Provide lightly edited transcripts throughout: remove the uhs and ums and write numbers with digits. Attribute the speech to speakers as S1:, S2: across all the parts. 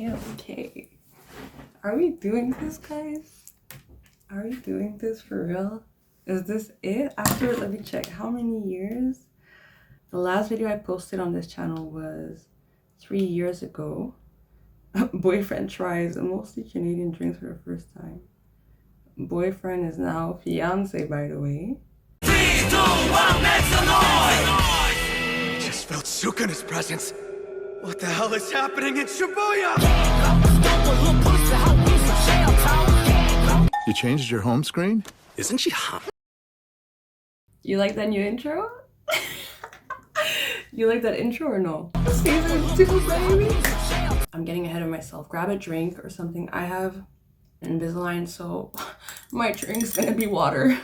S1: Okay. Are we doing this, guys? Are we doing this for real? Is this it? After, let me check, how many years? The last video I posted on this channel was 3 years ago. Boyfriend tries mostly Canadian drinks for the first time. Boyfriend is now fiance, by the way.
S2: 3, 2, 1, make some noise! I just felt Soooo's presence. What the hell is happening in Shibuya?
S3: You changed your home screen?
S2: Isn't she hot?
S1: You like that new intro? You like that intro or no? Season 2, baby! I'm getting ahead of myself. Grab a drink or something. I have Invisalign, so my drink's gonna be water,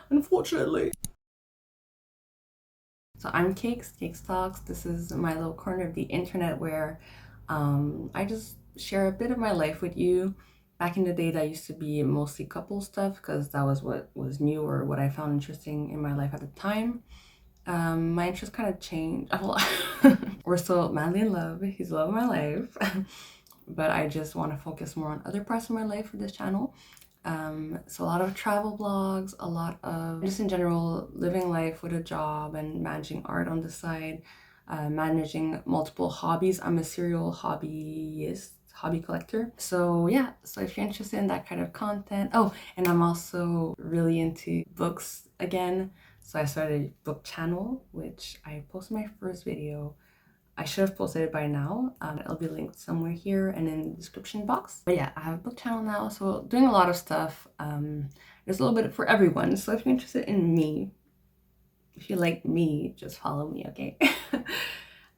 S1: unfortunately. So I'm Kakes Talks. This is my little corner of the internet where I just share a bit of my life with you. Back in the day, that used to be mostly couple stuff because that was what was new or what I found interesting in my life at the time. My interests kind of changed a lot. We're still madly in love. He's the love of my life. But I just want to focus more on other parts of my life for this channel. So a lot of travel vlogs, a lot of just in general living life with a job and managing art on the side, managing multiple hobbies. I'm a serial hobby collector. So yeah, so if you're interested in that kind of content. Oh, and I'm also really into books again. So I started a book channel, which I posted my first video. I should have posted it by now. It'll be linked somewhere here and in the description box. But yeah, I have a book channel now, so doing a lot of stuff. There's a little bit for everyone. So if you're interested in me, if you like me, just follow me, okay?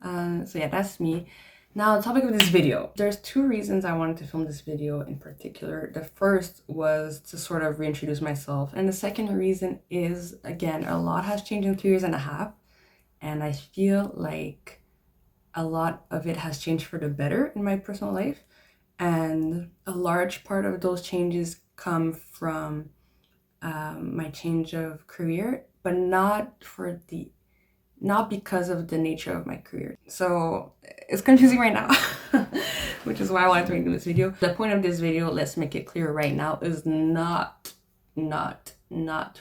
S1: So yeah, that's me. Now, the topic of this video. There's 2 reasons I wanted to film this video in particular. The first was to sort of reintroduce myself. And the second reason is, again, a lot has changed in 3 years and a half. And I feel like a lot of it has changed for the better in my personal life. And a large part of those changes come from my change of career, but not because of the nature of my career. So it's confusing right now, which is why I wanted to make this video. The point of this video, let's make it clear right now, is not to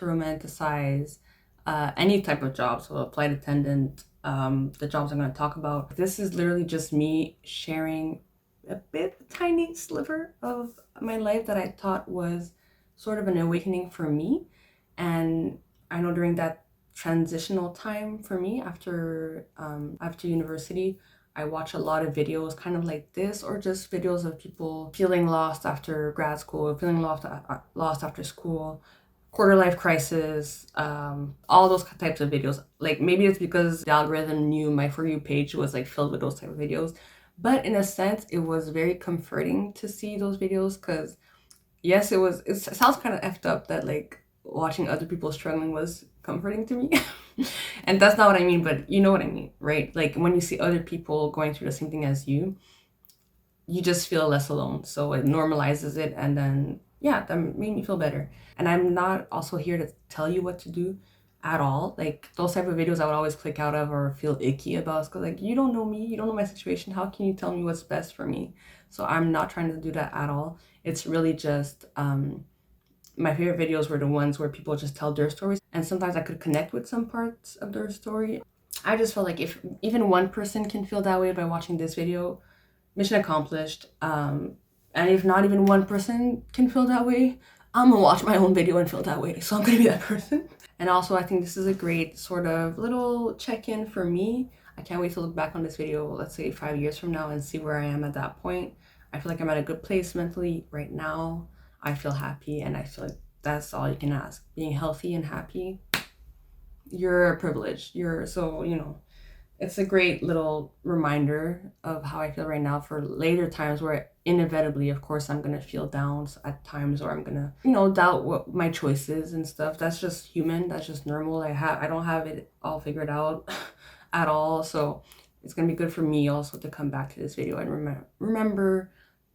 S1: romanticize any type of job. So a flight attendant, the jobs I'm going to talk about. This is literally just me sharing a tiny sliver of my life that I thought was sort of an awakening for me. And I know during that transitional time for me after university, I watch a lot of videos kind of like this, or just videos of people feeling lost after grad school, feeling lost after school, quarter life crisis, all those types of videos. Like maybe it's because the algorithm knew my For You page was like filled with those type of videos, but in a sense it was very comforting to see those videos, because yes, it sounds kind of effed up that like watching other people struggling was comforting to me. And that's not what I mean, but you know what I mean, right? Like when you see other people going through the same thing as you just feel less alone. So it normalizes it, and then yeah, that made me feel better. And I'm not also here to tell you what to do at all. Like those type of videos I would always click out of or feel icky about, because like, you don't know me, you don't know my situation, how can you tell me what's best for me? So I'm not trying to do that at all. It's really just my favorite videos were the ones where people just tell their stories, and sometimes I could connect with some parts of their story. I just felt like if even one person can feel that way by watching this video, mission accomplished. And if not even one person can feel that way, I'm gonna watch my own video and feel that way. So I'm gonna be that person. And also I think this is a great sort of little check-in for me. I can't wait to look back on this video, let's say 5 years from now, and see where I am at that point. I feel like I'm at a good place mentally right now. I feel happy, and I feel like that's all you can ask. Being healthy and happy, you're privileged. So, you know, it's a great little reminder of how I feel right now for later times where inevitably, of course, I'm gonna feel down at times, or I'm gonna, you know, doubt what my choices and stuff. That's just human. That's just normal. I don't have it all figured out at all. So it's gonna be good for me also to come back to this video and remember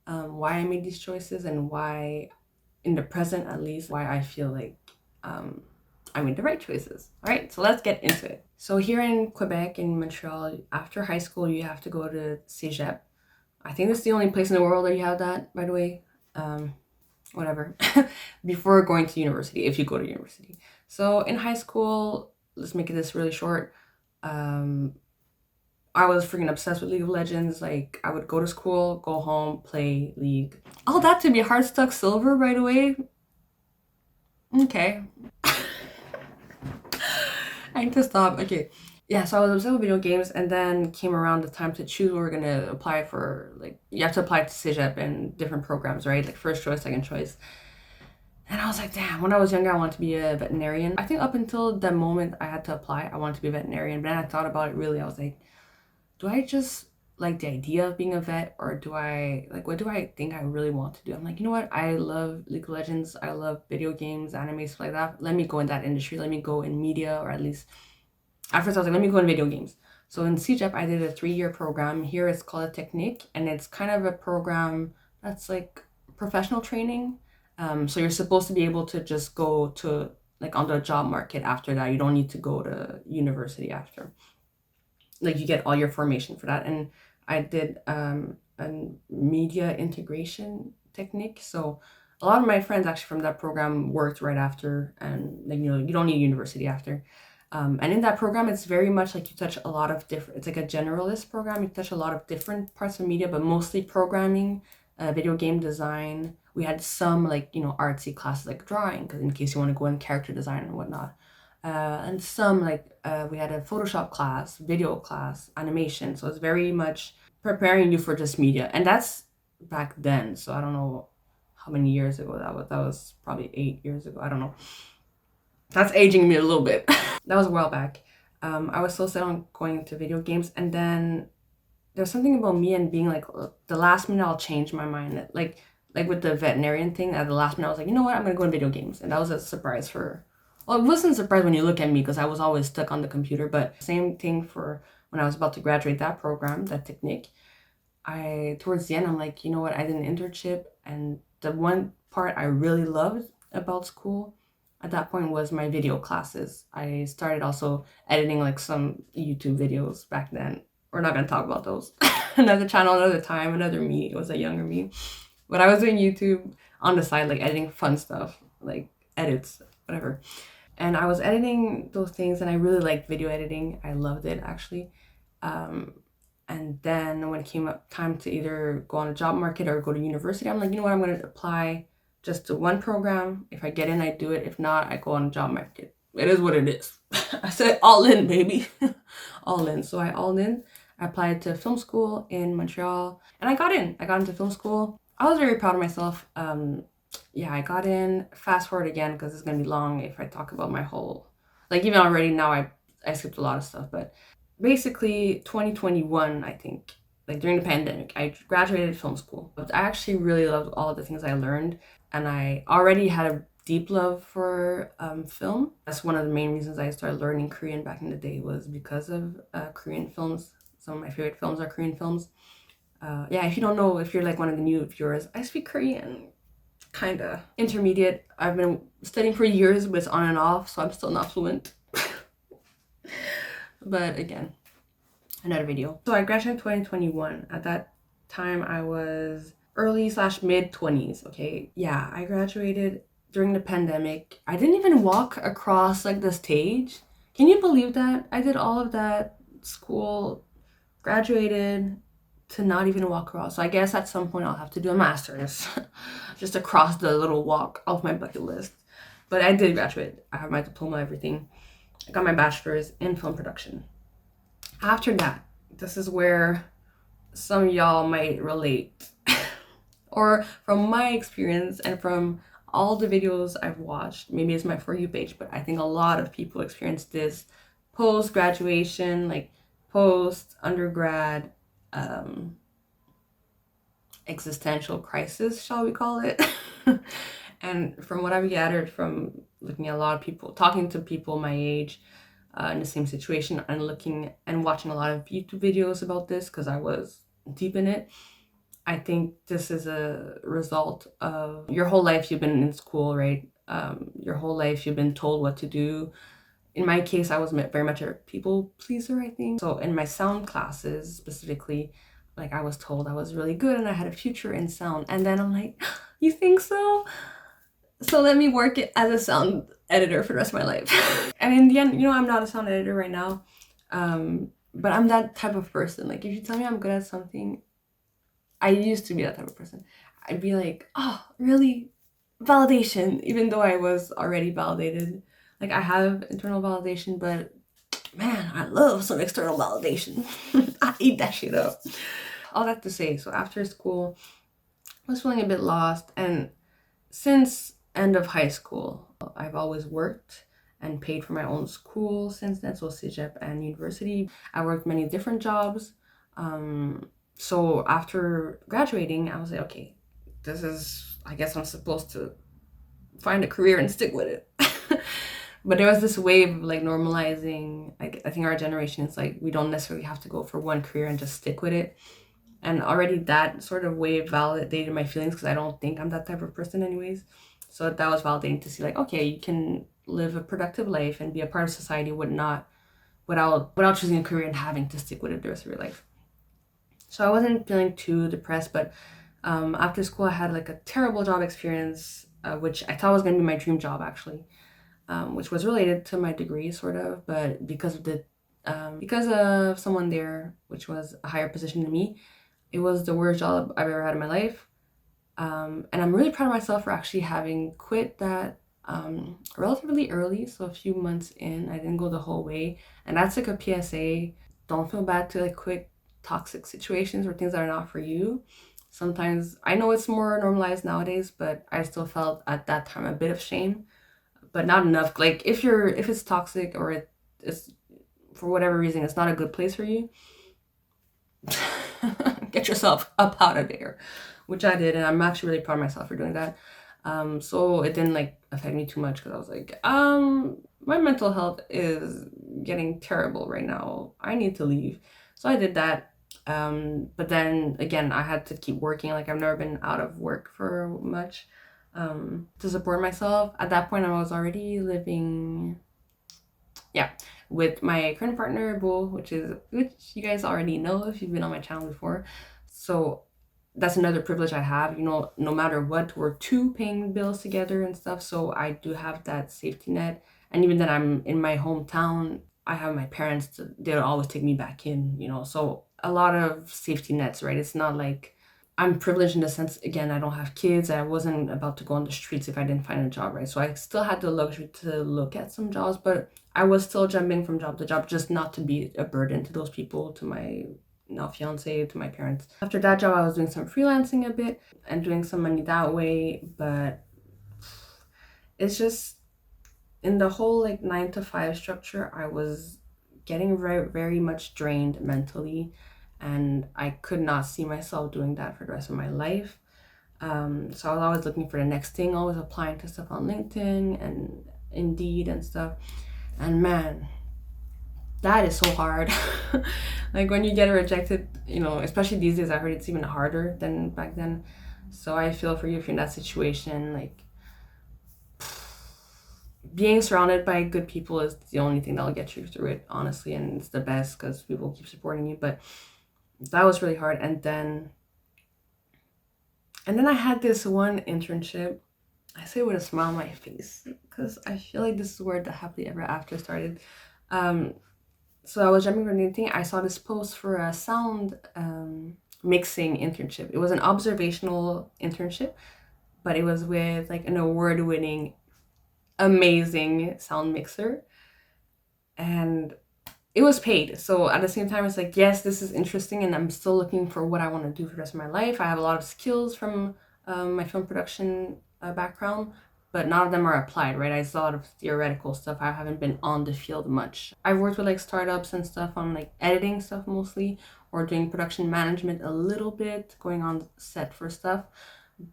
S1: why I made these choices, and why, in the present at least, why I feel like I made the right choices. All right, so let's get into it. So here in Quebec, in Montreal, after high school, you have to go to Cégep. I think it's the only place in the world that you have that, by the way. Whatever. Before going to university, if you go to university. So in high school, let's make this really short. I was freaking obsessed with League of Legends. Like, I would go to school, go home, play League. All that to be Heartstuck Silver, by the way. Okay. I need to stop. Okay. Yeah, so I was obsessed with video games, and then came around the time to choose where we're gonna apply for, like, you have to apply to CEGEP and different programs, right? Like, first choice, second choice. And I was like, damn, when I was younger, I wanted to be a veterinarian. I think up until the moment I had to apply, I wanted to be a veterinarian. But then I thought about it really. I was like, do I just like the idea of being a vet, or do I, like, what do I think I really want to do? I'm like, you know what? I love League of Legends. I love video games, anime, stuff like that. Let me go in that industry. Let me go in media, or at least, at first I was like, let me go in video games. So in CEGEP, I did a 3-year program. Here it's called a technique, and it's kind of a program that's like professional training. So you're supposed to be able to just go to, like, on the job market after that. You don't need to go to university after. Like, you get all your formation for that. And I did a media integration technique. So a lot of my friends actually from that program worked right after, and, like, you know, you don't need university after. And in that program, it's very much like you touch a lot of different, it's like a generalist program. You touch a lot of different parts of media, but mostly programming, video game design. We had some, like, you know, artsy classes like drawing, because in case you want to go in character design and whatnot. And some, like, we had a Photoshop class, video class, animation. So it's very much preparing you for just media. And that's back then. So I don't know how many years ago that was. That was probably 8 years ago. I don't know. That's aging me a little bit. That was a while back. I was so set on going into video games, and then there's something about me and being like, the last minute I'll change my mind. Like with the veterinarian thing, at the last minute I was like, you know what, I'm gonna go in video games. And that was a surprise for, well, it wasn't a surprise when you look at me, because I was always stuck on the computer, but same thing for when I was about to graduate that program, that technique. Towards the end, I'm like, you know what, I did an internship, and the one part I really loved about school at that point was my video classes. I started also editing, like, some YouTube videos back then. We're not gonna talk about those. Another channel, another time, another me. It was a younger me. But I was doing YouTube on the side, like, editing fun stuff, like edits, whatever. And I was editing those things, and I really liked video editing. I loved it, actually. And then when it came up time to either go on a job market or go to university, I'm like, you know what, I'm gonna apply just to one program. If I get in, I do it. If not, I go on a job market. It is what it is. I said all in, baby. All in. So I all in. I applied to film school in Montreal, and I got in. I got into film school. I was very proud of myself. Yeah, I got in. Fast forward again, because it's gonna be long if I talk about my whole, like, even already now I skipped a lot of stuff, but basically 2021, I think, like, during the pandemic, I graduated film school. But I actually really loved all of the things I learned, and I already had a deep love for film. That's one of the main reasons I started learning Korean back in the day, was because of Korean films. Some of my favorite films are Korean films. Yeah, if you don't know, if you're like one of the new viewers, I speak Korean, kind of intermediate. I've been studying for years, but it's on and off, so I'm still not fluent. But again, another video. So I graduated in 2021. At that time, I was early/mid-20s, okay? Yeah, I graduated during the pandemic. I didn't even walk across, like, the stage. Can you believe that? I did all of that school, graduated, to not even walk across. So I guess at some point I'll have to do a master's just across the little walk off my bucket list. But I did graduate. I have my diploma, everything. I got my bachelor's in film production. After that, this is where some of y'all might relate. Or from my experience and from all the videos I've watched, maybe it's my For You page, but I think a lot of people experience this post-graduation, like post-undergrad existential crisis, shall we call it? And from what I've gathered from looking at a lot of people, talking to people my age in the same situation, and looking and watching a lot of YouTube videos about this, because I was deep in it, I think this is a result of your whole life you've been in school, right? Your whole life you've been told what to do. In my case, I was very much a people pleaser, I think. So in my sound classes specifically, like I was told I was really good and I had a future in sound. And then I'm like, you think so? So let me work it as a sound editor for the rest of my life. And in the end, I'm not a sound editor right now. But I'm that type of person. Like, if you tell me I'm good at something, I used to be that type of person. I'd be like, oh, really? Validation, even though I was already validated. Like, I have internal validation, but man, I love some external validation. I eat that shit up. All that to say, so after school, I was feeling a bit lost. And since end of high school, I've always worked and paid for my own school since then, so cégep and university. I worked many different jobs. So after graduating, I was like, okay, I guess I'm supposed to find a career and stick with it. But there was this wave of like normalizing. Like, I think our generation is like, we don't necessarily have to go for one career and just stick with it. And already that sort of wave validated my feelings, because I don't think I'm that type of person anyways. So that was validating to see, like, okay, you can live a productive life and be a part of society without choosing a career and having to stick with it the rest of your life. So I wasn't feeling too depressed, but after school I had like a terrible job experience, which I thought was going to be my dream job actually, which was related to my degree sort of, but because of someone there, which was a higher position than me, it was the worst job I've ever had in my life. And I'm really proud of myself for actually having quit that relatively early. So a few months in, I didn't go the whole way. And that's like a PSA. Don't feel bad to like quit toxic situations or things that are not for you. Sometimes, I know it's more normalized nowadays, but I still felt at that time a bit of shame, but not enough. Like, if it's toxic or it's for whatever reason, it's not a good place for you, get yourself up out of there, which I did, and I'm actually really proud of myself for doing that. So it didn't like affect me too much, because I was like, my mental health is getting terrible right now. I need to leave. So I did that. But then again, I had to keep working. Like, I've never been out of work for much, to support myself. At that point, I was already living, with my current partner, Bo, which you guys already know if you've been on my channel before. So that's another privilege I have, no matter what, we're two paying bills together and stuff. So I do have that safety net. And even then, I'm in my hometown, I have my parents, they'll always take me back in, so a lot of safety nets, right? It's not like I'm privileged in the sense, again, I don't have kids. I wasn't about to go on the streets if I didn't find a job, right? So I still had the luxury to look at some jobs, but I was still jumping from job to job, just not to be a burden to those people, to my now fiance, to my parents. After that job, I was doing some freelancing a bit and doing some money that way, but it's just, in the whole like 9 to 5 structure, I was getting very, very much drained mentally, and I could not see myself doing that for the rest of my life. So I was always looking for the next thing, always applying to stuff on LinkedIn and Indeed and stuff. And man, that is so hard. Like, when you get rejected, especially these days, I heard it's even harder than back then. So I feel for you if you're in that situation. Like, being surrounded by good people is the only thing that'll get you through it, honestly, and it's the best because people keep supporting you. But that was really hard. And then I had this one internship. I say it with a smile on my face because I feel like this is where the happily ever after started. So I was jumping from anything. I saw this post for a sound mixing internship. It was an observational internship, but it was with like an award-winning, amazing sound mixer, and it was paid. So at the same time, it's like, yes, this is interesting, and I'm still looking for what I want to do for the rest of my life. I have a lot of skills from my film production background, but none of them are applied, right? I saw a lot of theoretical stuff. I haven't been on the field much. I've worked with like startups and stuff on like editing stuff mostly, or doing production management a little bit, going on set for stuff,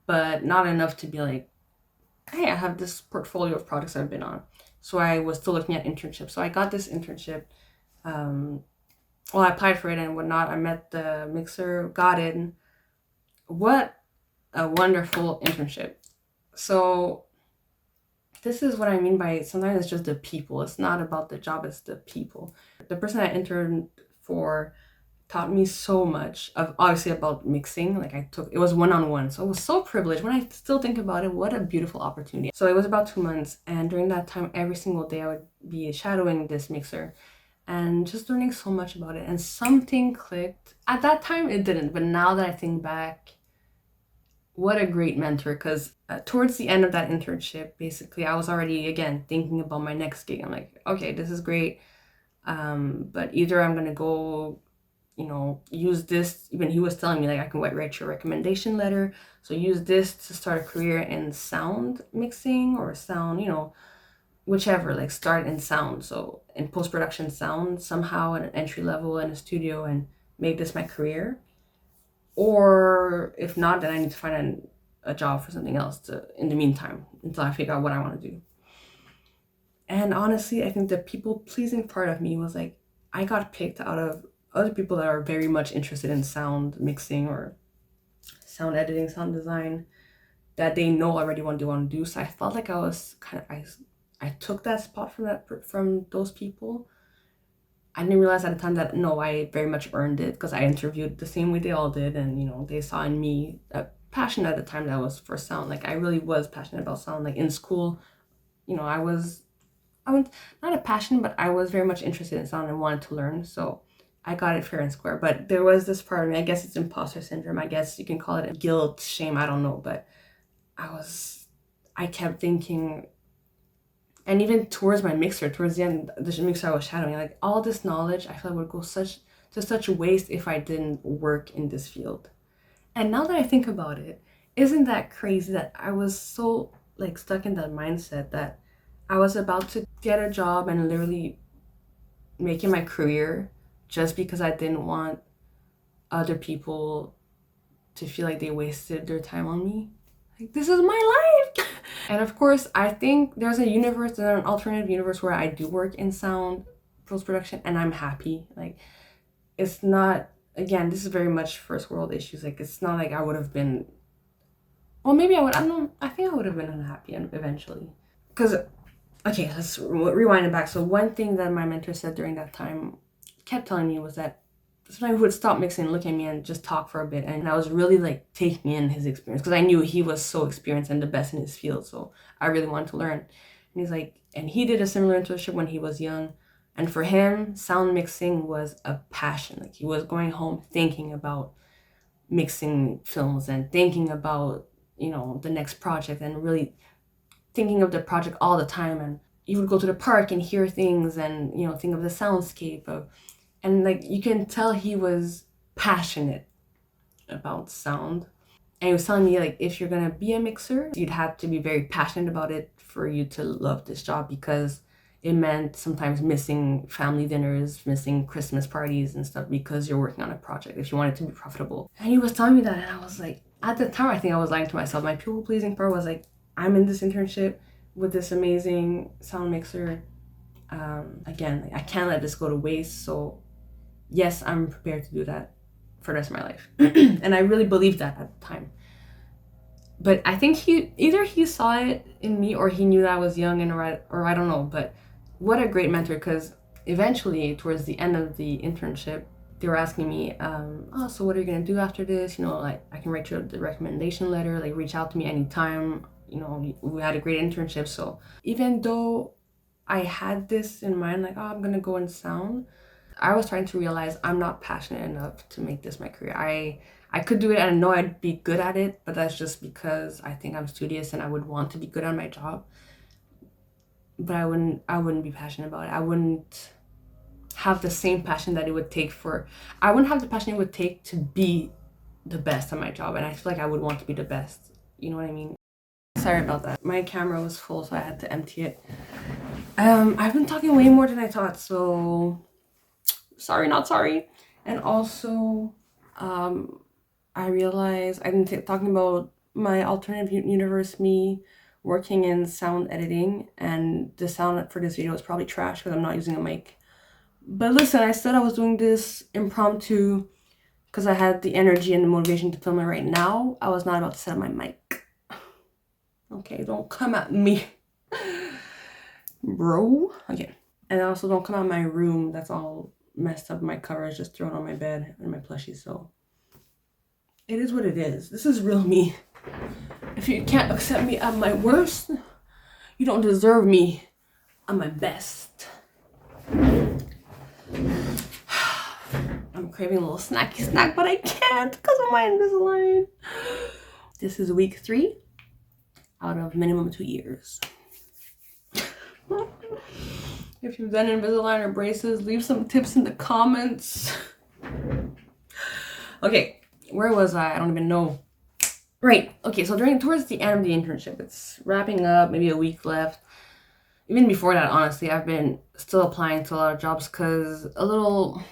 S1: but not enough to be like, hey, I have this portfolio of projects I've been on. So I was still looking at internships. So I got this internship. I applied for it and whatnot. I met the mixer, got in. What a wonderful internship. So this is what I mean by sometimes it's just the people. It's not about the job, it's the people. The person I interned for taught me so much of obviously about mixing. Like it was one-on-one. So I was so privileged. When I still think about it, what a beautiful opportunity. So it was about 2 months. And during that time, every single day I would be shadowing this mixer and just learning so much about it. And something clicked. At that time, it didn't. But now that I think back, what a great mentor. Because towards the end of that internship, basically, I was already, again, thinking about my next gig. I'm like, okay, this is great. But either I'm going to go, use this. Even he was telling me, like, I can write your recommendation letter. So use this to start a career in sound mixing or sound, whichever, like start in sound. So in post-production sound, somehow at an entry level in a studio and make this my career. Or if not, then I need to find a job for something else in the meantime, until I figure out what I want to do. And honestly, I think the people-pleasing part of me was like, I got picked out of other people that are very much interested in sound mixing or sound editing, sound design, that they know already what they want to do. So I felt like I was I took that spot from those people. I didn't realize at the time that, no, I very much earned it because I interviewed the same way they all did. And, they saw in me a passion at the time that was for sound. Like, I really was passionate about sound. Like, in school, I was not a passion, but I was very much interested in sound and wanted to learn. So I got it fair and square. But there was this part of me, I guess it's imposter syndrome. I guess you can call it guilt, shame, I don't know. But I kept thinking, and even towards my mixer, towards the end, the mixer I was shadowing, like all this knowledge, I feel like would go to such waste if I didn't work in this field. And now that I think about it, isn't that crazy that I was so like stuck in that mindset that I was about to get a job and literally make it my career just because I didn't want other people to feel like they wasted their time on me? Like, this is my life. And of course, I think there's an alternative universe where I do work in sound post-production and I'm happy. Like, it's not, again, this is very much first world issues. Like, it's not like I would have been, well, maybe I don't know. I think I would have been unhappy eventually. Because, okay, let's rewind it back. So one thing that my mentor said during that time kept telling me was that sometimes he would stop mixing and look at me and just talk for a bit. And I was really like taking in his experience because I knew he was so experienced and the best in his field. So I really wanted to learn. And he's like, and he did a similar internship when he was young. And for him, sound mixing was a passion. Like, he was going home thinking about mixing films and thinking about, the next project and really thinking of the project all the time. And you would go to the park and hear things and, think of the soundscape of, and like you can tell he was passionate about sound. And he was telling me, like, if you're gonna be a mixer, you'd have to be very passionate about it for you to love this job, because it meant sometimes missing family dinners, missing Christmas parties and stuff because you're working on a project if you want it to be profitable. And he was telling me that, and I was like, at the time, I think I was lying to myself. My people pleasing part was like, I'm in this internship with this amazing sound mixer. Again, like, I can't let this go to waste. So yes, I'm prepared to do that for the rest of my life. And I really believed that at the time. But I think he saw it in me, or he knew that I was young and right, or I don't know. But what a great mentor, because eventually towards the end of the internship, they were asking me, so what are you going to do after this? Like, I can write you the recommendation letter, like reach out to me anytime. We had a great internship. So even though I had this in mind, like, I'm going to go in sound, I was trying to realize I'm not passionate enough to make this my career. I could do it and I know I'd be good at it, but that's just because I think I'm studious and I would want to be good at my job. But I wouldn't be passionate about it. I wouldn't have the same passion that it would take I wouldn't have the passion it would take to be the best at my job. And I feel like I would want to be the best. You know what I mean? Sorry about that. My camera was full, so I had to empty it. I've been talking way more than I thought, so sorry, not sorry. And also, I realized I've been talking about my alternative universe, me working in sound editing, and the sound for this video is probably trash because I'm not using a mic. But listen, I said I was doing this impromptu because I had the energy and the motivation to film it right now. I was not about to set up my mic. Okay, don't come at me, bro. Okay. And also don't come out of my room that's all messed up my covers just thrown on my bed and my plushie. So it is what it is. This is real me. If you can't accept me at my worst, you don't deserve me at my best. I'm craving a little snacky snack, but I can't because of my Invisalign. This is week 3 out of minimum 2 years. If you've done Invisalign or braces, leave some tips in the comments. Okay, where was I? I don't even know. Right, okay, so towards the end of the internship, it's wrapping up, maybe a week left. Even before that, honestly, I've been still applying to a lot of jobs because a little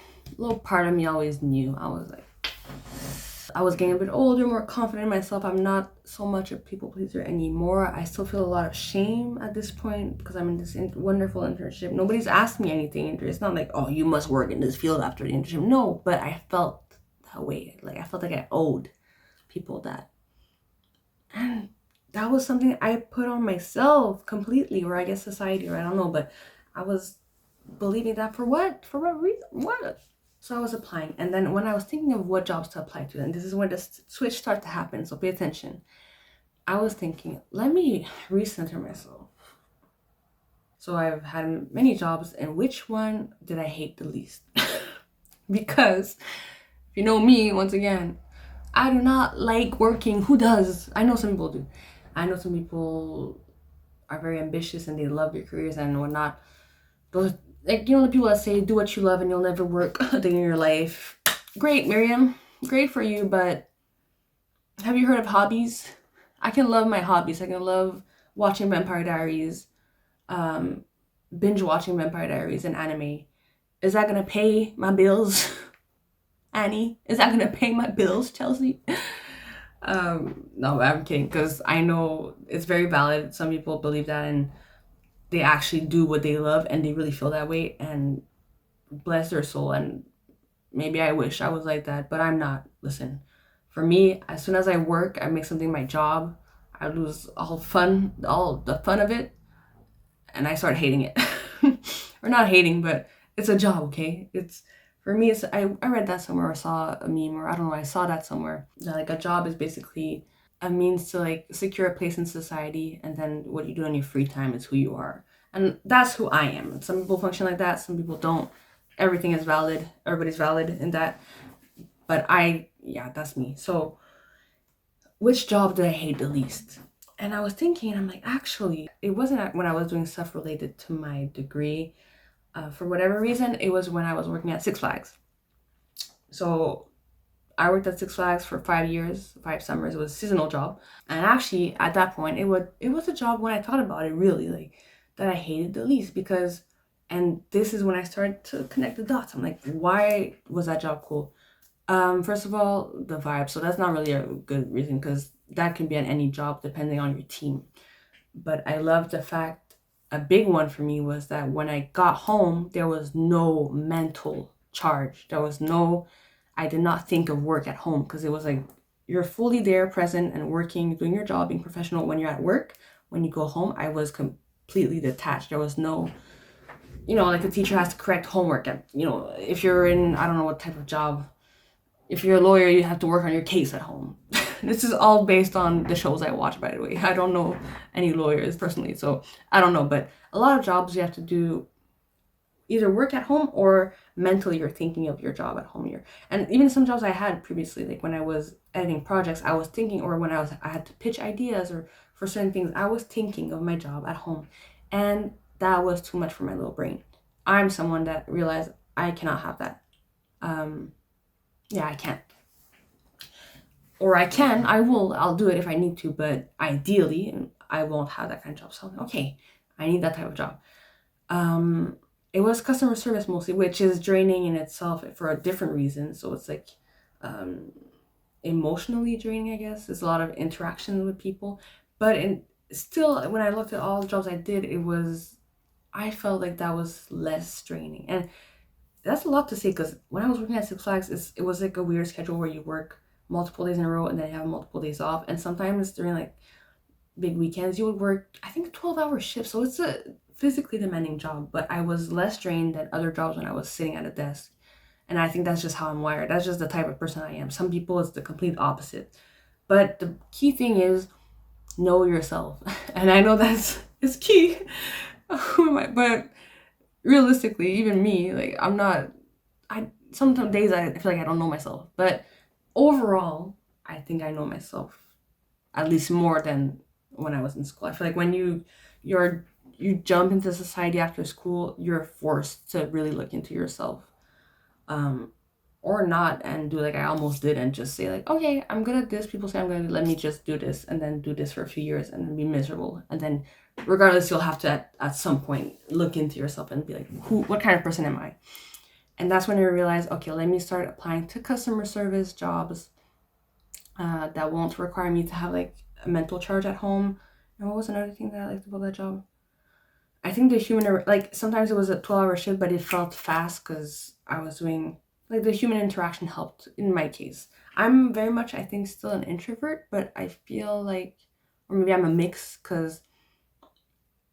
S1: part of me always knew. I was getting a bit older, more confident in myself. I'm not so much a people pleaser anymore. I still feel a lot of shame at this point because I'm in this wonderful internship. Nobody's asked me anything. It's not like, oh, you must work in this field after the internship. No, but I felt that way. Like I felt like I owed people that. And that was something I put on myself completely, or I guess society, or I don't know, but I was believing that for what? For what reason? What? So I was applying. And then when I was thinking of what jobs to apply to, and this is when the switch started to happen, so pay attention. I was thinking, let me recenter myself. So I've had many jobs, and which one did I hate the least? Because if you know me, once again, I do not like working. Who does? I know some people do. I know some people are very ambitious and they love their careers and whatnot. Those, like, you know, the people that say do what you love and you'll never work a day in your life. Great, Miriam. Great for you, but have you heard of hobbies? I can love my hobbies. I can love watching Vampire Diaries, binge watching Vampire Diaries and anime. Is that gonna pay my bills? Annie, is that gonna pay my bills, Chelsea? No, I'm kidding, because I know it's very valid. Some people believe that and they actually do what they love and they really feel that way, and bless their soul. And maybe I wish I was like that, but I'm not. Listen, for me, as soon as I work, I make something my job, I lose all the fun of it, and I start hating it. Or not hating, but it's a job, okay? For me, I read that somewhere or saw a meme, or I don't know, I saw that somewhere. That, like, a job is basically a means to, like, secure a place in society, and then what you do in your free time is who you are. And that's who I am. Some people function like that, some people don't. Everything is valid. Everybody's valid in that. But that's me. So which job did I hate the least? And I was thinking, I'm like, actually, it wasn't when I was doing stuff related to my degree. For whatever reason, it was when I was working at Six Flags. So I worked at Six Flags for 5 years, 5 summers. It was a seasonal job. And actually, at that point, it was a job, when I thought about it, really, like, that I hated the least, because, and this is when I started to connect the dots. I'm like, why was that job cool? First of all, the vibe. So that's not really a good reason, because that can be at any job depending on your team. But I love the fact, a big one for me was that when I got home, there was no mental charge. I did not think of work at home, because it was like, you're fully there, present and working, doing your job, being professional when you're at work. When you go home, I was completely detached. There was no, like, the teacher has to correct homework. If you're in, I don't know what type of job, if you're a lawyer, you have to work on your case at home. This is all based on the shows I watch, by the way. I don't know any lawyers personally, so I don't know. But a lot of jobs you have to do either work at home or mentally you're thinking of your job at home here. And even some jobs I had previously, like when I was editing projects, I was thinking, or when I had to pitch ideas or for certain things, I was thinking of my job at home. And that was too much for my little brain. I'm someone that realized I cannot have that. I can't. Or I'll do it if I need to, but ideally, I won't have that kind of job. So, okay, I need that type of job. It was customer service mostly, which is draining in itself for a different reason. So it's like emotionally draining, I guess. There's a lot of interaction with people. But still, when I looked at all the jobs I did, I felt like that was less draining. And that's a lot to say, because when I was working at Six Flags, it was like a weird schedule where you work multiple days in a row and then you have multiple days off. And sometimes during, like, big weekends, you would work, I think, 12-hour shifts. So physically demanding job, but I was less drained than other jobs when I was sitting at a desk. And I think that's just how I'm wired. That's just the type of person I am. Some people, it's the complete opposite. But the key thing is know yourself. And I know it's key. Who am I? But realistically, even me, like, sometimes days I feel like I don't know myself. But overall, I think I know myself at least more than when I was in school. I feel like when you jump into society after school, you're forced to really look into yourself. Or not, and do like I almost did and just say like, okay, I'm good at this. People say I'm good, let me just do this, and then do this for a few years and then be miserable. And then regardless, you'll have to at some point look into yourself and be like, what kind of person am I? And that's when I realized, okay, let me start applying to customer service jobs that won't require me to have like a mental charge at home. And what was another thing that I liked about that job? I think the human, like, sometimes it was a 12-hour shift, but it felt fast because I was doing, like, the human interaction helped in my case. I'm very much, I think, still an introvert, but I feel like, or maybe I'm a mix, because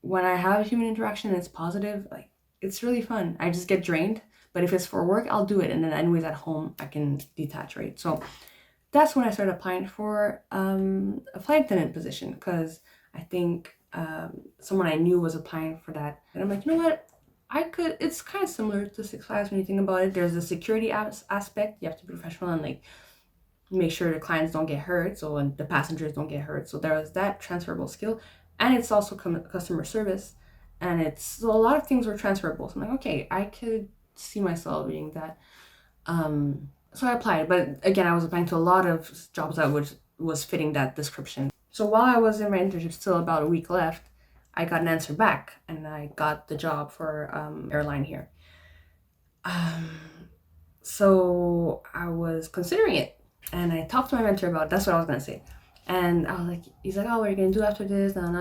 S1: when I have human interaction and it's positive, like, it's really fun. I just get drained, but if it's for work, I'll do it. And then anyways, at home, I can detach, right? So that's when I started applying for a flight attendant position, because I think someone I knew was applying for that. And I'm like, you know what? It's kind of similar to Six Flags when you think about it. There's a security aspect. You have to be professional and like make sure the clients don't get hurt, and the passengers don't get hurt. So there was that transferable skill. And it's also customer service. And so a lot of things were transferable. So I'm like, okay, I could see myself being that. So I applied. But again, I was applying to a lot of jobs that was fitting that description. So while I was in my internship, still about a week left, I got an answer back and I got the job for airline here. So I was considering it and I talked to my mentor about it. That's what I was going to say. And I was like, he's like, oh, what are you going to do after this? And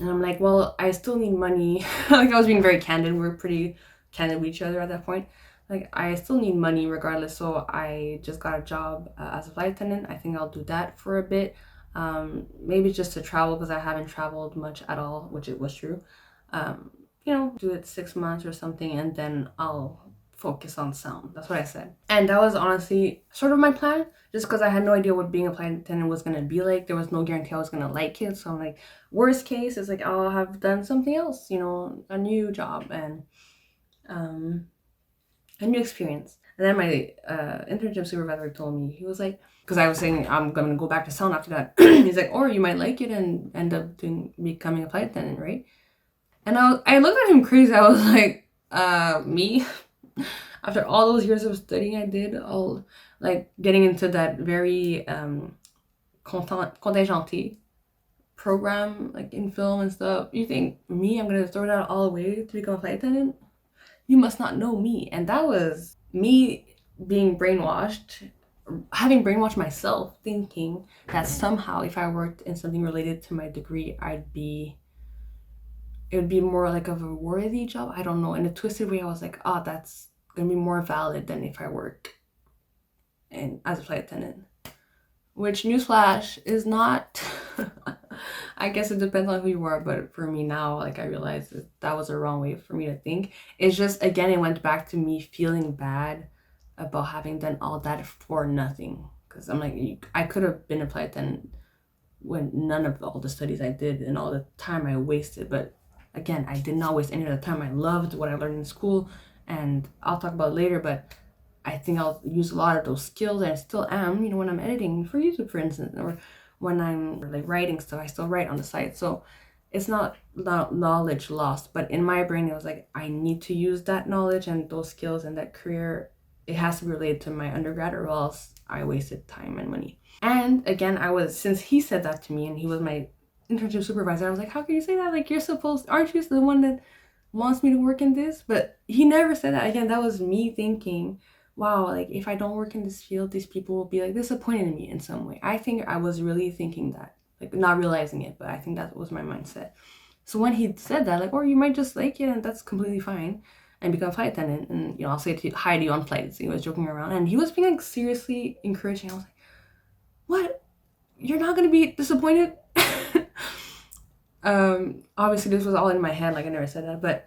S1: I'm like, well, I still need money. Like, I was being very candid. We were pretty candid with each other at that point. Like, I still need money regardless. So I just got a job as a flight attendant. I think I'll do that for a bit. Maybe just to travel, because I haven't traveled much at all, which it was true. Do it 6 months or something, and then I'll focus on sound. That's what I said. And that was honestly sort of my plan, just because I had no idea what being a flight attendant was going to be like. There was no guarantee I was going to like it. So I'm like, worst case is like, I'll have done something else, a new job and a new experience. And then my internship supervisor told me, he was like, because I was saying I'm going to go back to sound after that. He's like, or you might like it and end up becoming a flight attendant, right? And I looked at him crazy. I was like, me? After all those years of studying I did, all like getting into that very contingenté program, like in film and stuff, you think me, I'm going to throw that all away to become a flight attendant? You must not know me. And that was me being brainwashed, having brainwashed myself, thinking that somehow if I worked in something related to my degree, it would be more like of a worthy job. I don't know. In a twisted way, I was like, oh, that's gonna be more valid than if I work as a flight attendant. Which, newsflash, is not. I guess it depends on who you are, but for me now, like, I realized that was a wrong way for me to think. It's just, again, it went back to me feeling bad about having done all that for nothing. Because I'm like, I could have been a flight attendant when none of all the studies I did and all the time I wasted. But again, I did not waste any of the time. I loved what I learned in school, and I'll talk about it later, but I think I'll use a lot of those skills, and I still am, when I'm editing for YouTube, for instance, or when I'm like writing stuff, I still write on the side. So it's not knowledge lost, but in my brain, it was like, I need to use that knowledge and those skills and that career. It has to be related to my undergrad, or else I wasted time and money. And again, since he said that to me and he was my internship supervisor, I was like, how can you say that? Like, aren't you the one that wants me to work in this? But he never said that. Again, that was me thinking, wow, like, if I don't work in this field, these people will be like disappointed in me in some way. I think I was really thinking that, like, not realizing it, but I think that was my mindset. So when he said that, like, or you might just like it and that's completely fine, and become a flight attendant, and I'll say hi to you on flights. He was joking around, and he was being like seriously encouraging. I was like, what? You're not gonna be disappointed? Obviously this was all in my head, like I never said that, but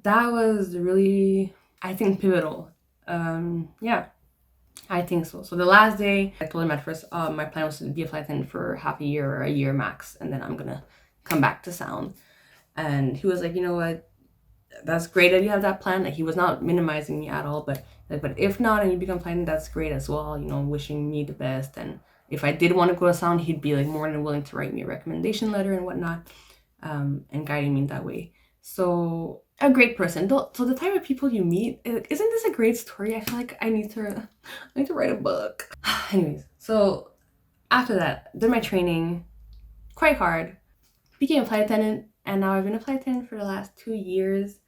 S1: that was really, I think, pivotal. Yeah, I think so. So the last day, I told him at first, my plan was to be a flight attendant for half a year or a year max, and then I'm gonna come back to sound. And he was like, you know what, that's great that you have that plan. Like, he was not minimizing me at all, but like, but if not and you become flight attendant, that's great as well, you know, wishing me the best. And if I did want to go to sound, he'd be like more than willing to write me a recommendation letter and whatnot, and guiding me that way. So a great person. So the type of people you meet, isn't this a great story? I feel like I need to write a book. Anyways, so after that, did my training, quite hard, became a flight attendant, and now I've been a flight attendant for the last 2 years.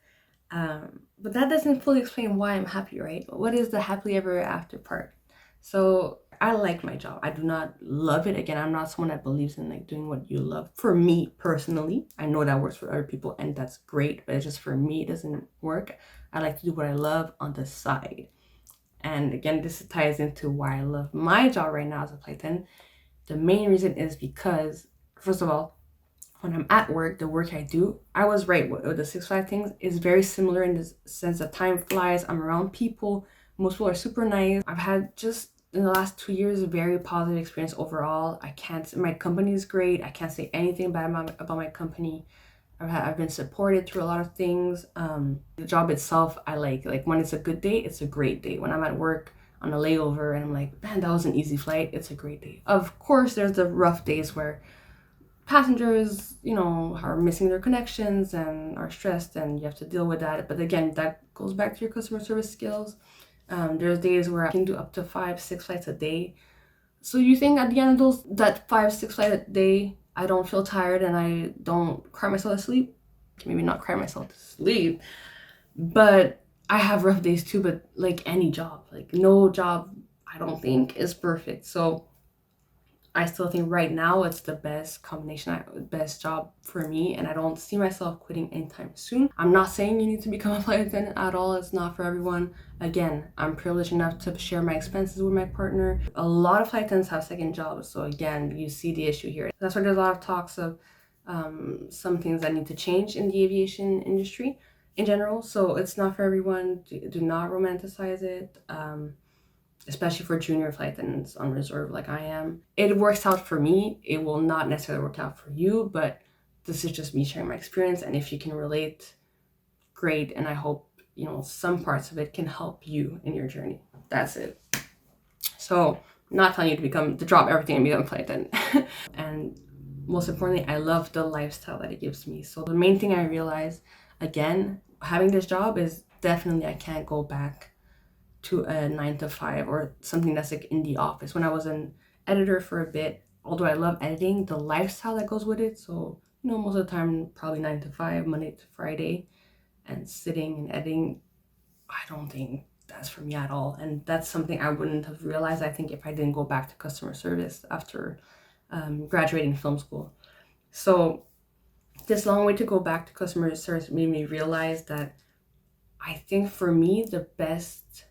S1: But that doesn't fully explain why I'm happy, right? What is the happily ever after part? So I like my job. I do not love it. Again, I'm not someone that believes in like doing what you love. For me personally, I know that works for other people and that's great, but it's just for me, it doesn't work. I like to do what I love on the side. And again, this ties into why I love my job right now as a flight attendant. The main reason is because, first of all, when I'm at work, the work I do, I was right with the Six Flags things is very similar in the sense that time flies. I'm around people. Most people are super nice. I've had just in the last 2 years a very positive experience overall. My company is great. I can't say anything bad about my company. I've been supported through a lot of things. The job itself, I like when it's a good day, it's a great day. When I'm at work on a layover and I'm like, man, that was an easy flight, it's a great day. Of course, there's the rough days where passengers, you know, are missing their connections and are stressed and you have to deal with that. But again, that goes back to your customer service skills. There's days where I can do up to 5-6 flights a day. So you think at the end of that 5-6 flight a day, I don't feel tired and I don't cry myself to sleep? Maybe not cry myself to sleep, but I have rough days too. But like any job, like no job, I don't think is perfect. So I still think right now it's the best combination, best job for me, and I don't see myself quitting anytime soon. I'm not saying you need to become a flight attendant at all. It's not for everyone. Again, I'm privileged enough to share my expenses with my partner. A lot of flight attendants have second jobs, so again, you see the issue here. That's why there's a lot of talks of some things that need to change in the aviation industry in general. So it's not for everyone. Do not romanticize it. Especially for junior flight attendants on reserve like I am. It works out for me. It will not necessarily work out for you, but this is just me sharing my experience. And if you can relate, great. And I hope, you know, some parts of it can help you in your journey. That's it. So I'm not telling you to drop everything and become a flight attendant. And most importantly, I love the lifestyle that it gives me. So the main thing I realized, again, having this job is definitely I can't go back to a 9 to 5 or something that's like in the office. When I was an editor for a bit, although I love editing, the lifestyle that goes with it. So, you know, most of the time, probably 9 to 5, Monday to Friday, and sitting and editing, I don't think that's for me at all. And that's something I wouldn't have realized, I think, if I didn't go back to customer service after graduating film school. So this long way to go back to customer service made me realize that I think for me, the best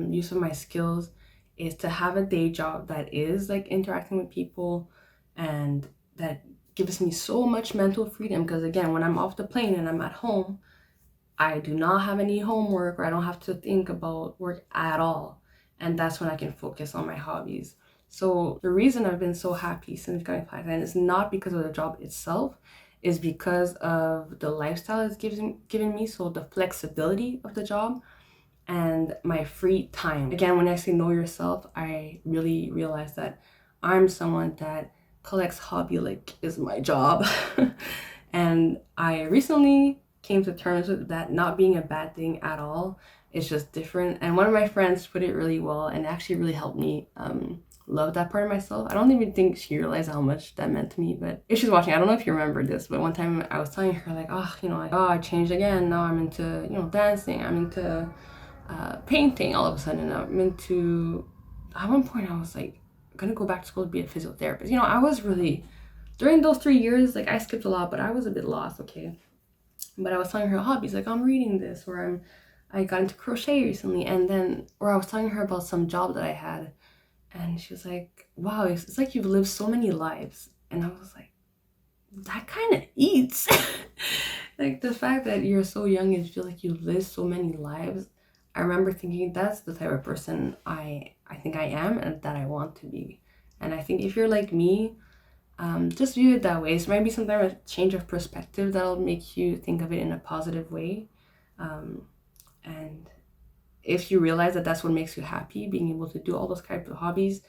S1: use of my skills is to have a day job that is like interacting with people and that gives me so much mental freedom. Because again, when I'm off the plane and I'm at home, I do not have any homework or I don't have to think about work at all. And that's when I can focus on my hobbies. So the reason I've been so happy since becoming a flight attendant is not because of the job itself, is because of the lifestyle it's given me. So the flexibility of the job and my free time. Again, when I say know yourself, I really realize that I'm someone that collects hobby like is my job. And I recently came to terms with that not being a bad thing at all. It's just different. And one of my friends put it really well and actually really helped me love that part of myself. I don't even think she realized how much that meant to me, but if she's watching, I don't know if you remember this, but one time I was telling her like, I changed again. Now I'm into, dancing. I'm into painting all of a sudden. I'm into, at one point I was like gonna go back to school to be a physiotherapist. I was really, during those 3 years, like I skipped a lot, but I was a bit lost, okay? But I was telling her hobbies, like I'm reading this, or I got into crochet recently, or I was telling her about some job that I had, and she was like, wow, it's like you've lived so many lives. And I was like, that kind of eats. Like the fact that you're so young and feel like you live so many lives. I remember thinking that's the type of person I think I am and that I want to be. And I think if you're like me, just view it that way. So maybe sometimes a change of perspective that'll make you think of it in a positive way. And if you realize that that's what makes you happy, being able to do all those types of hobbies,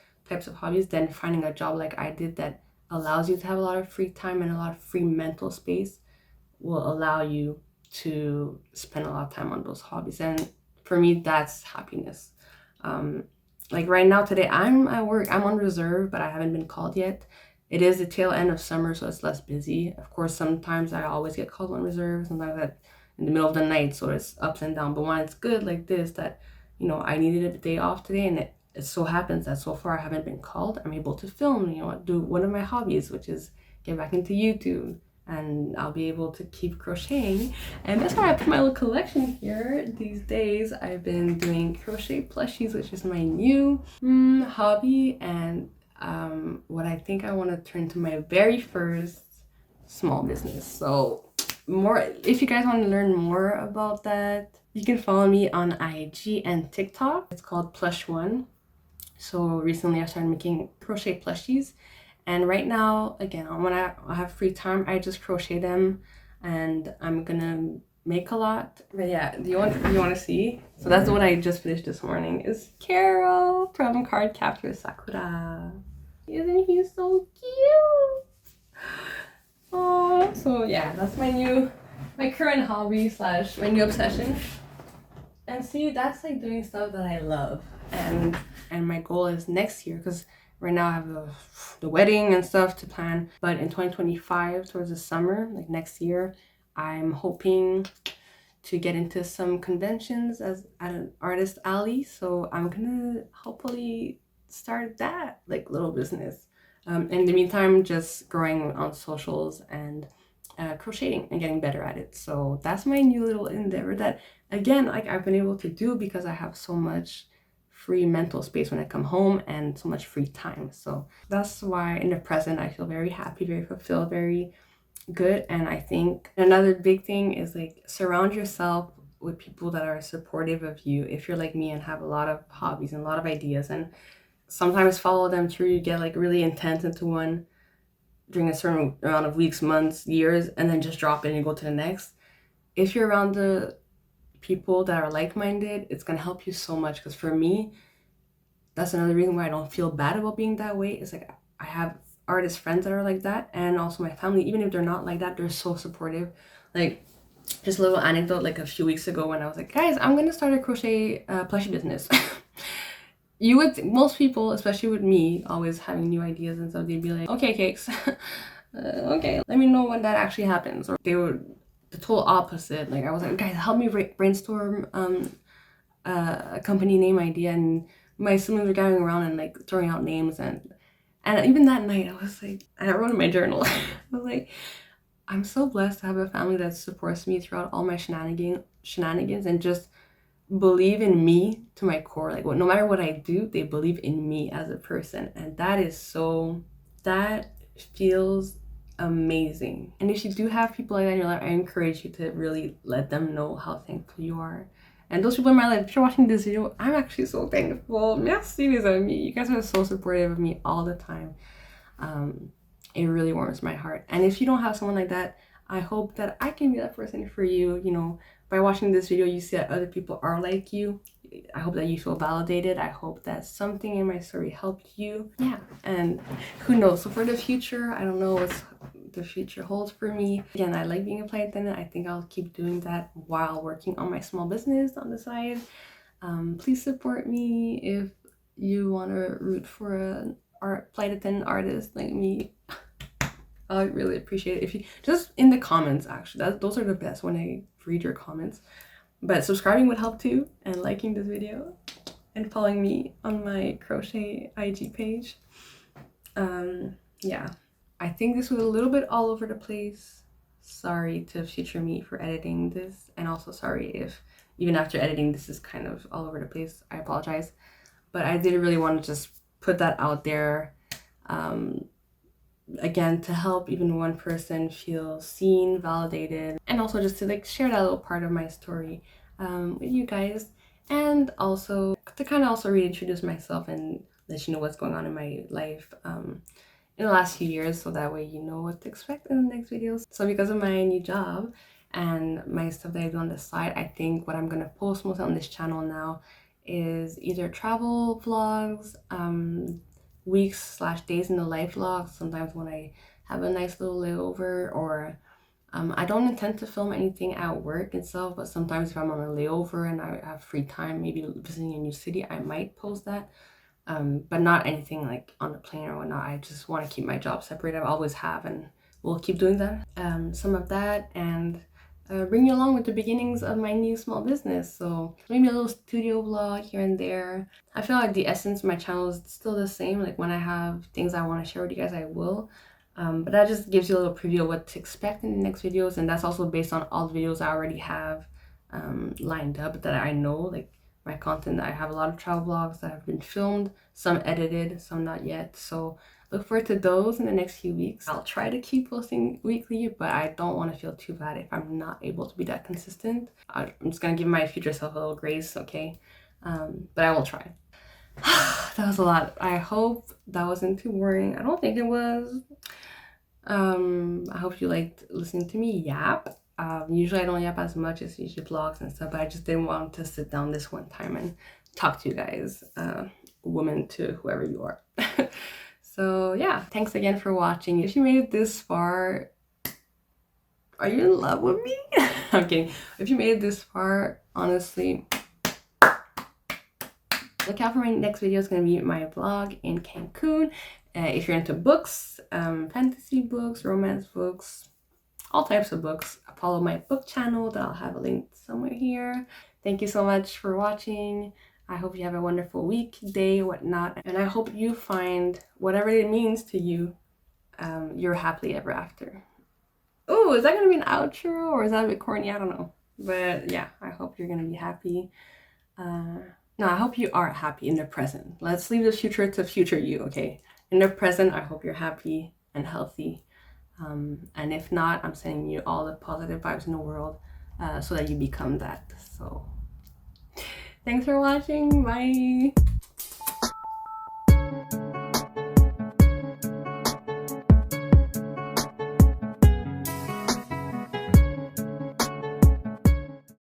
S1: then finding a job like I did that allows you to have a lot of free time and a lot of free mental space will allow you to spend a lot of time on those hobbies. And for me, that's happiness. Like right now, today, I'm at work. I'm on reserve, but I haven't been called yet. It is the tail end of summer, so it's less busy. Of course, sometimes I always get called on reserve. Sometimes in the middle of the night, so it's ups and downs. But when it's good like this, that, you know, I needed a day off today, and it so happens that so far I haven't been called. I'm able to film, you know, do one of my hobbies, which is get back into YouTube. And I'll be able to keep crocheting. And that's why I put my little collection here. These days I've been doing crochet plushies, which is my new hobby, and what I think I want to turn to my very first small business. So if you guys want to learn more about that, you can follow me on IG and TikTok. It's called Plush One. So recently I started making crochet plushies. And right now, again, when I have free time, I just crochet them, and I'm gonna make a lot. But yeah, do you want to see? So that's what I just finished this morning. Is Carol from Card Captor Sakura. Isn't he so cute? Oh, so yeah, that's my current hobby / my new obsession. And see, that's like doing stuff that I love, and my goal is next year, because right now I have the wedding and stuff to plan, but in 2025, towards the summer, like next year, I'm hoping to get into some conventions as an artist alley. So I'm gonna hopefully start that like little business. In the meantime, just growing on socials and crocheting and getting better at it. So that's my new little endeavor that, again, like I've been able to do because I have so much free mental space when I come home and so much free time. So that's why in the present I feel very happy, very fulfilled, very good. And I think another big thing is like surround yourself with people that are supportive of you. If you're like me and have a lot of hobbies and a lot of ideas, and sometimes follow them through, you get like really intense into one during a certain amount of weeks, months, years, and then just drop it and you go to the next. If you're around the people that are like-minded, it's gonna help you so much. Because for me, that's another reason why I don't feel bad about being that way. It's like I have artist friends that are like that, and also my family, even if they're not like that, they're so supportive. Like, just a little anecdote, like a few weeks ago when I was like, guys, I'm gonna start a crochet plushie business. You would most people, especially with me always having new ideas and stuff, they'd be like, okay, Cakes, okay, let me know when that actually happens. Or they would the total opposite. Like I was like, guys, help me brainstorm a company name idea, and my siblings were gathering around and like throwing out names, and even that night I was like, I wrote in my journal, I was like, I'm so blessed to have a family that supports me throughout all my shenanigans and just believe in me to my core. Like no matter what I do, they believe in me as a person, and that feels amazing. And if you do have people like that in your life, I encourage you to really let them know how thankful you are. And those people in my life, if you're watching this video, I'm actually so thankful. Merci les amis. You guys are so supportive of me all the time. It really warms my heart. And if you don't have someone like that, I hope that I can be that person for you. You know, by watching this video, you see that other people are like you. I hope that you feel validated. I hope that something in my story helped you. Yeah, and who knows? So for the future, I don't know what the future holds for me. Again, I like being a flight attendant. I think I'll keep doing that while working on my small business on the side. Please support me if you want to root for an flight attendant artist like me. I really appreciate it if you just in the comments. Actually, those are the best when I read your comments. But subscribing would help too, and liking this video, and following me on my crochet IG page. Yeah, I think this was a little bit all over the place. Sorry to future me for editing this, and also sorry if even after editing this is kind of all over the place. I apologize, but I did really want to just put that out there. again, to help even one person feel seen, validated, and also just to like share that little part of my story with you guys, and also to kind of also reintroduce myself and let you know what's going on in my life in the last few years, so that way you know what to expect in the next videos. So because of my new job and my stuff that I do on the side, I think what I'm gonna post most on this channel now is either travel vlogs, weeks/days in the life vlogs, sometimes when I have a nice little layover, or I don't intend to film anything at work itself, but sometimes if I'm on a layover and I have free time, maybe visiting a new city, I might post that. But not anything like on the plane or whatnot. I just want to keep my job separate. I always have, and we'll keep doing that. Some of that, and bring you along with the beginnings of my new small business. So maybe a little studio vlog here and there. I feel like the essence of my channel is still the same. Like when I have things I want to share with you guys, I will. But that just gives you a little preview of what to expect in the next videos, and that's also based on all the videos I already have lined up that I know, like my content. I have a lot of travel vlogs that have been filmed, some edited, some not yet. So look forward to those in the next few weeks. I'll try to keep posting weekly, but I don't want to feel too bad if I'm not able to be that consistent. I'm just gonna give my future self a little grace, okay? But I will try. That was a lot. I hope that wasn't too boring. I don't think it was. I hope you liked listening to me yap. Usually I don't yap as much as usually vlogs and stuff, but I just didn't want to sit down this one time and talk to you guys, woman to whoever you are. So yeah, thanks again for watching. If you made it this far, are you in love with me? I'm kidding. If you made it this far, honestly, look out for my next video. It's going to be my vlog in Cancun. If you're into books, fantasy books, romance books, all types of books, follow my book channel that I'll have a link somewhere here. Thank you so much for watching. I hope you have a wonderful week, day, whatnot, and I hope you find whatever it means to you, your happily ever after. Oh, is that gonna be an outro, or is that a bit corny? I don't know, but yeah, I hope you're gonna be happy. No, I hope you are happy in the present. Let's leave the future to future you, okay? In the present, I hope you're happy and healthy. And if not, I'm sending you all the positive vibes in the world so that you become that. So thanks for watching. Bye.